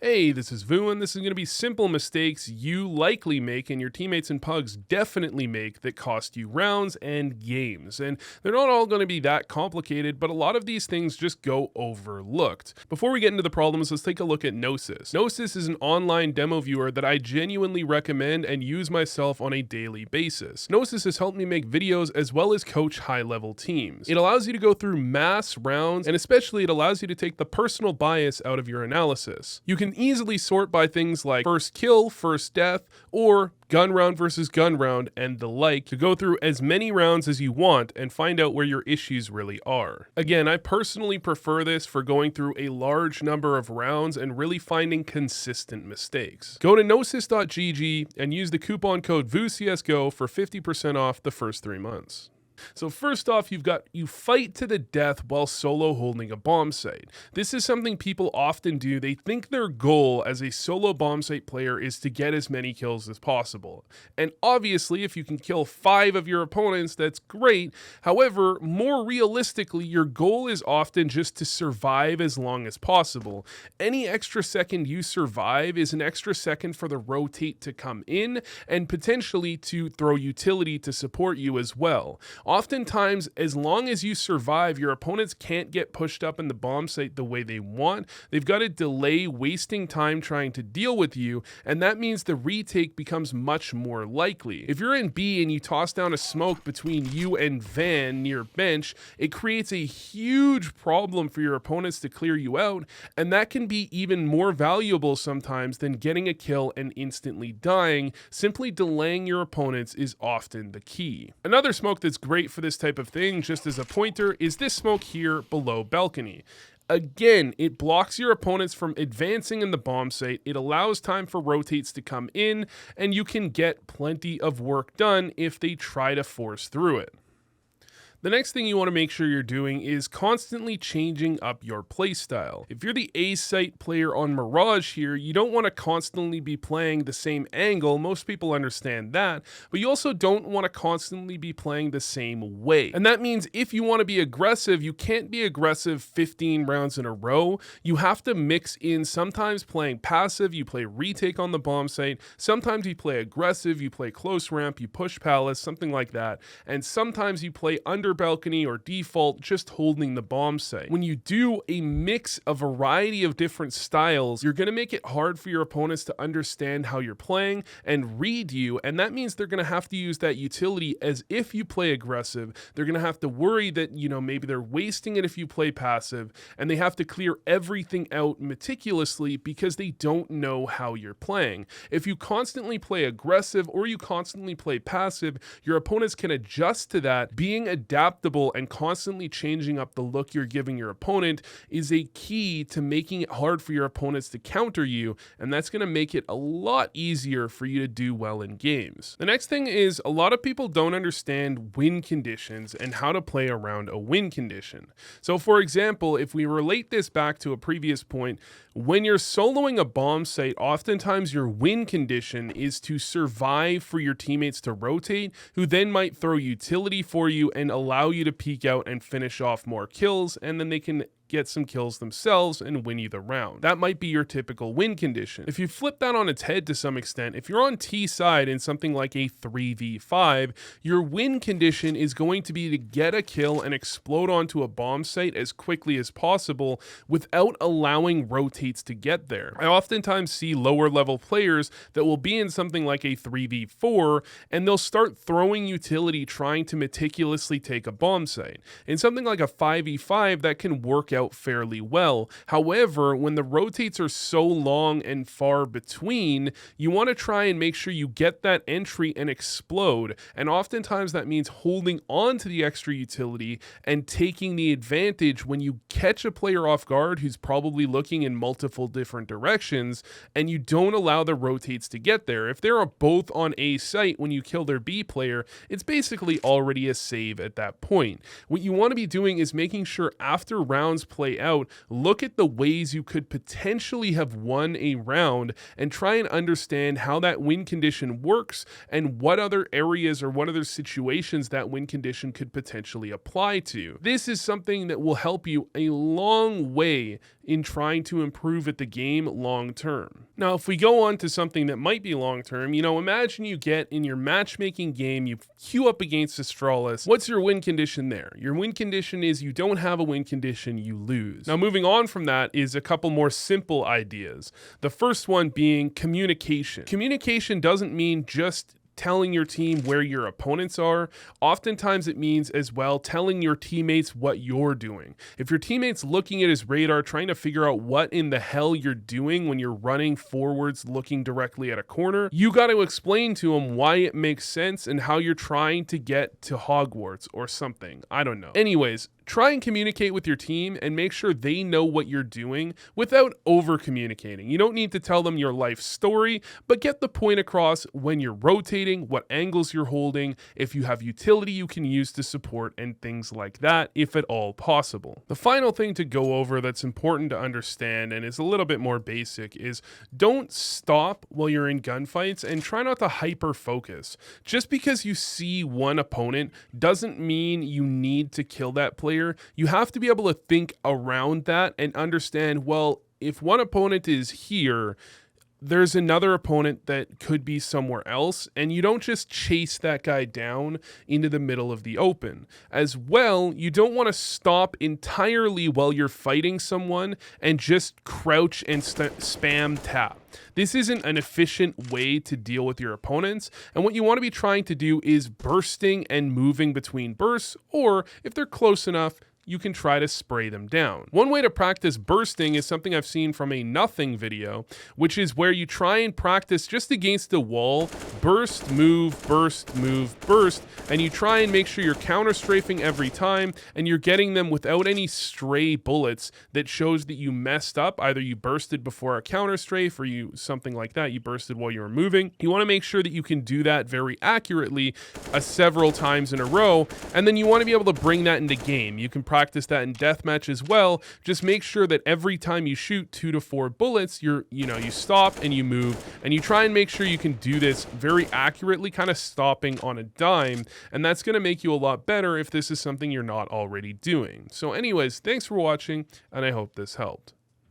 Hey, this is Vu, and this is going to be simple mistakes you likely make and your teammates and pugs definitely make that cost you rounds and games. And they're not all going to be that complicated, but a lot of these things just go overlooked. Before we get into the problems, let's take a look at Gnosis. Gnosis is an online demo viewer that I genuinely recommend and use myself on a daily basis. Gnosis has helped me make videos as well as coach high-level teams. It allows you to go through mass rounds, and especially it allows you to take the personal bias out of your analysis. You can easily sort by things like first kill, first death, or gun round versus gun round, and the like, to go through as many rounds as you want and find out where your issues really are. Again, I personally prefer this for going through a large number of rounds and really finding consistent mistakes. Go to gnosis.gg and use the coupon code VUCSGO for 50% off the first 3 months. So first off, you fight to the death while solo holding a bomb site. This is something people often do. They think their goal as a solo bomb site player is to get as many kills as possible. And obviously, if you can kill 5 of your opponents, that's great. However, more realistically, your goal is often just to survive as long as possible. Any extra second you survive is an extra second for the rotate to come in and potentially to throw utility to support you as well. Oftentimes, as long as you survive, your opponents can't get pushed up in the bomb site the way they want. They've got to delay wasting time trying to deal with you, and that means the retake becomes much more likely. If you're in B and you toss down a smoke between you and Van near bench, it creates a huge problem for your opponents to clear you out, and that can be even more valuable sometimes than getting a kill and instantly dying. Simply delaying your opponents is often the key. Another smoke that's great for this type of thing, just as a pointer, is this smoke here below balcony. Again, it blocks your opponents from advancing in the bomb site, it allows time for rotates to come in, and you can get plenty of work done if they try to force through it. The next thing you want to make sure you're doing is constantly changing up your playstyle. If you're the A site player on Mirage here, you don't want to constantly be playing the same angle. Most people understand that, but you also don't want to constantly be playing the same way. And that means if you want to be aggressive, you can't be aggressive 15 rounds in a row. You have to mix in sometimes playing passive, you play retake on the bomb site, sometimes you play aggressive, you play close ramp, you push palace, something like that, and sometimes you play under balcony or default, just holding the bomb site. When you do a mix, a variety of different styles, you're going to make it hard for your opponents to understand how you're playing and read you, and that means they're going to have to use that utility as if you play aggressive. They're going to have to worry that, maybe they're wasting it if you play passive, and they have to clear everything out meticulously because they don't know how you're playing. If you constantly play aggressive or you constantly play passive, your opponents can adjust to that. Being adaptable and constantly changing up the look you're giving your opponent is a key to making it hard for your opponents to counter you, and that's going to make it a lot easier for you to do well in games. The next thing is a lot of people don't understand win conditions and how to play around a win condition. So for example, if we relate this back to a previous point, when you're soloing a bomb site, oftentimes your win condition is to survive for your teammates to rotate, who then might throw utility for you and allow you to peek out and finish off more kills, and then they can get some kills themselves and win you the round. That might be your typical win condition. If you flip that on its head to some extent, if you're on T side in something like a 3v5, your win condition is going to be to get a kill and explode onto a bomb site as quickly as possible without allowing rotates to get there. I oftentimes see lower level players that will be in something like a 3v4 and they'll start throwing utility trying to meticulously take a bomb site. In something like a 5v5, that can work out fairly well. However, when the rotates are so long and far between, you want to try and make sure you get that entry and explode. And oftentimes that means holding on to the extra utility and taking the advantage when you catch a player off guard who's probably looking in multiple different directions and you don't allow the rotates to get there. If they're both on A site when you kill their B player, it's basically already a save at that point. What you want to be doing is making sure after rounds play out, look at the ways you could potentially have won a round and try and understand how that win condition works and what other areas or what other situations that win condition could potentially apply to. This is something that will help you a long way in trying to improve at the game long term. Now, if we go on to something that might be long term, imagine you get in your matchmaking game, you queue up against Astralis. What's your win condition there? Your win condition is you don't have a win condition, you lose. Now, moving on from that is a couple more simple ideas. The first one being communication. Communication doesn't mean just telling your team where your opponents are. Oftentimes it means as well telling your teammates what you're doing. If your teammate's looking at his radar trying to figure out what in the hell you're doing when you're running forwards looking directly at a corner, you got to explain to him why it makes sense and how you're trying to get to Hogwarts or something. I don't know. Anyways, try and communicate with your team and make sure they know what you're doing without over communicating. You don't need to tell them your life story, but get the point across when you're rotating, what angles you're holding, if you have utility you can use to support, and things like that, if at all possible. The final thing to go over that's important to understand and is a little bit more basic is don't stop while you're in gunfights and try not to hyper focus. Just because you see one opponent doesn't mean you need to kill that player. You have to be able to think around that and understand, well, if one opponent is here, there's another opponent that could be somewhere else, and you don't just chase that guy down into the middle of the open. As well, you don't want to stop entirely while you're fighting someone and just crouch and spam tap. This isn't an efficient way to deal with your opponents, and what you want to be trying to do is bursting and moving between bursts, or if they're close enough, you can try to spray them down. One way to practice bursting is something I've seen from a nothing video, which is where you try and practice just against the wall, burst, move, burst, move, burst, and you try and make sure you're counter strafing every time and you're getting them without any stray bullets that shows that you messed up. Either you bursted before a counter strafe or something like that, you bursted while you were moving. You want to make sure that you can do that very accurately several times in a row, and then you want to be able to bring that into game. You can practice that in deathmatch as well. Just make sure that every time you shoot 2 to 4 bullets, you stop and you move, and you try and make sure you can do this very accurately, kind of stopping on a dime, and that's going to make you a lot better if this is something you're not already doing. So anyways, thanks for watching, and I hope this helped.